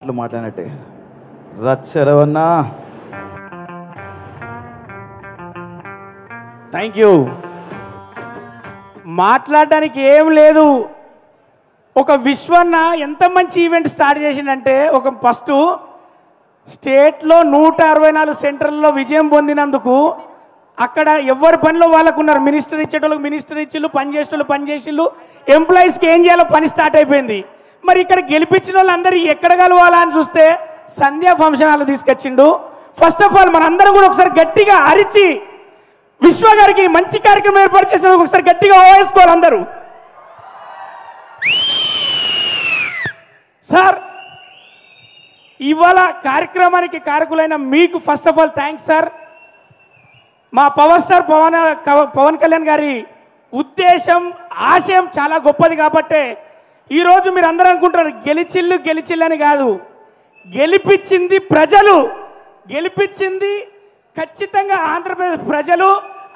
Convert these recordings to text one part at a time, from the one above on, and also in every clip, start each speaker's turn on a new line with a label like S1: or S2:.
S1: మాటలు మాట్లాడినట్టే. రచ్చరవన్నా,
S2: thank you. మాట్లాడడానికి ఏం లేదు. ఒక విశ్వన్న ఎంత మంచి ఈవెంట్ స్టార్ట్ చేసిందంటే, ఒక ఫస్ట్ స్టేట్లో 164 సెంటర్లలో విజయం పొందినందుకు అక్కడ ఎవరి పనిలో వాళ్ళకు ఉన్నారు. మినిస్టర్ ఇచ్చేటోళ్ళకి మినిస్టర్ ఇచ్చిళ్ళు, పనిచేసేటోళ్ళు పనిచేసిళ్ళు, ఎంప్లాయీస్కి ఏం చేయాలో పని స్టార్ట్ అయిపోయింది. మరి ఇక్కడ గెలిపించిన వాళ్ళందరూ ఎక్కడ కలవాలా అని చూస్తే సంధ్యా ఫంక్షన్ హాల్ తీసుకొచ్చిండు. ఫస్ట్ ఆఫ్ ఆల్ మనందరం కూడా ఒకసారి గట్టిగా అరిచి విశ్వ గారికి మంచి కార్యక్రమం ఏర్పాటు చేసిన ఒకసారి గట్టిగా ఓవేసుకోవాలి అందరూ. సార్, ఇవాళ కార్యక్రమానికి కారకులైన మీకు first of all thanks sir. మా పవర్ స్టార్ పవన్ కళ్యాణ్ గారి ఉద్దేశం, ఆశయం చాలా గొప్పది కాబట్టే ఈరోజు మీరు అందరూ అనుకుంటారు గెలిచిల్లు అని కాదు. గెలిపించింది ప్రజలు, గెలిపించింది ఖచ్చితంగా ఆంధ్రప్రదేశ్ ప్రజలు.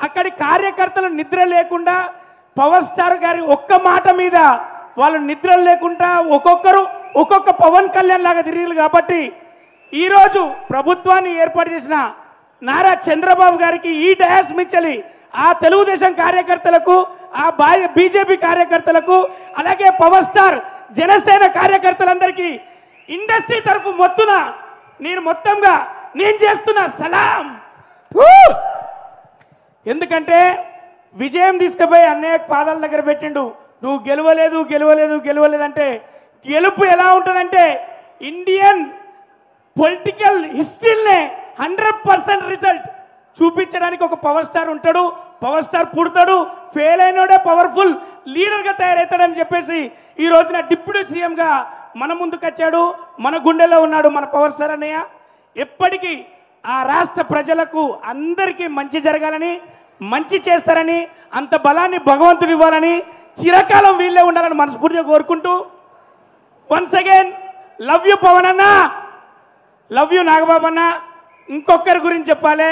S2: అక్కడి కార్యకర్తలు నిద్ర లేకుండా పవర్ స్టార్ గారి ఒక్క మాట మీద వాళ్ళు నిద్ర లేకుండా ఒక్కొక్కరు ఒక్కొక్క పవన్ కళ్యాణ్ లాగా తిరిగారు. కాబట్టి ఈరోజు ప్రభుత్వాన్ని ఏర్పాటు చేసిన నారా చంద్రబాబు గారికి ఈ డయాస్ మించలి ఆ తెలుగుదేశం కార్యకర్తలకు, ఆ బీజేపీ కార్యకర్తలకు, అలాగే పవర్ స్టార్ జనసేన కార్యకర్తలందరికీ ఇండస్ట్రీ తరఫు మొత్తంగా నేను చేస్తున్న సలాం. ఎందుకంటే విజయం తీసుకుపోయి అన్నయ్య పాదాల దగ్గర పెట్టిండు. నువ్వు గెలవలేదు అంటే గెలుపు ఎలా ఉంటుందంటే ఇండియన్ పొలిటికల్ హిస్టరీనే 100% రిజల్ట్ చూపించడానికి ఒక పవర్ స్టార్ ఉంటాడు. పవర్ స్టార్ పుడతాడు, ఫెయిల్ అయినోడే పవర్ఫుల్ లీడర్గా తయారవుతాడని చెప్పేసి ఈ రోజున డిప్యూటీ సీఎంగా మన ముందుకు వచ్చాడు. మన గుండెలో ఉన్నాడు మన పవర్ స్టార్ అన్నయ్య. ఎప్పటికీ ఆ రాష్ట్ర ప్రజలకు అందరికీ మంచి జరగాలని, మంచి చేస్తారని, అంత బలాన్ని భగవంతుడు ఇవ్వాలని, చిరకాలం వీళ్ళే ఉండాలని మనస్ఫూర్తిగా కోరుకుంటూ once again love you Pavan అన్న, లవ్ యూ నాగబాబు అన్న. ఇంకొకరి గురించి చెప్పాలి,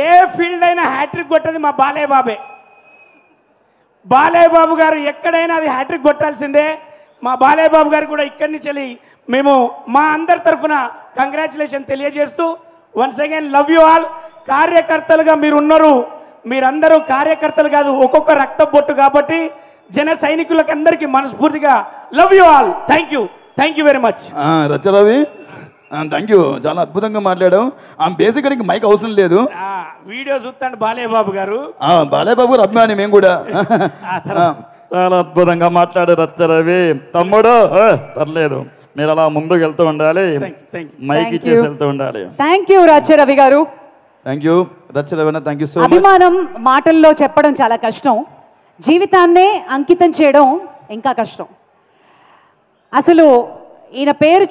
S2: ఏ ఫీల్డ్ అయినా హ్యాట్రిక్ కొట్టేది మా బాలయ్య బాబే. బాలయ్య బాబు గారు ఎక్కడైనా అది హ్యాట్రిక్ కొట్టాల్సిందే. మా బాలయ్య బాబు గారు కూడా ఇక్కడి నుంచి వెళ్ళి మేము మా అందరి తరఫున కంగ్రాచులేషన్ తెలియజేస్తూ once again love you all. కార్యకర్తలుగా మీరు ఉన్నారు, మీరందరూ కార్యకర్తలు కాదు, ఒక్కొక్క రక్త బొట్టు. కాబట్టి జన సైనికులకు అందరికీ మనస్ఫూర్తిగా love you all. Thank you very much.
S1: Racha Ravi, thank you, చాలా అద్భుతంగా మాట్లాడావు. బేసిక్గా నీకు మైక్ అవసరం లేదు.
S2: వీడియో చూస్తాడు బాలయ్య బాబు గారు.
S1: బాలయ్య బాబు గారు అభిమాని మేము కూడా.
S3: చాలా అద్భుతంగా మాట్లాడు రచ్చరవి. తమ్ముడు పర్లేదు, మీరు అలా ముందుకు వెళ్తూ ఉండాలి, మైక్ ఇచ్చేసి వెళ్తూ ఉండాలి.
S4: థ్యాంక్ యూ రచ్చరవి గారు.
S1: Thank you Racha Ravi, thank you so much.
S4: అభిమానం మాటల్లో చెప్పడం చాలా కష్టం, జీవితాన్నే అంకితం చేయడం ఇంకా కష్టం. అసలు ఈయన పేరు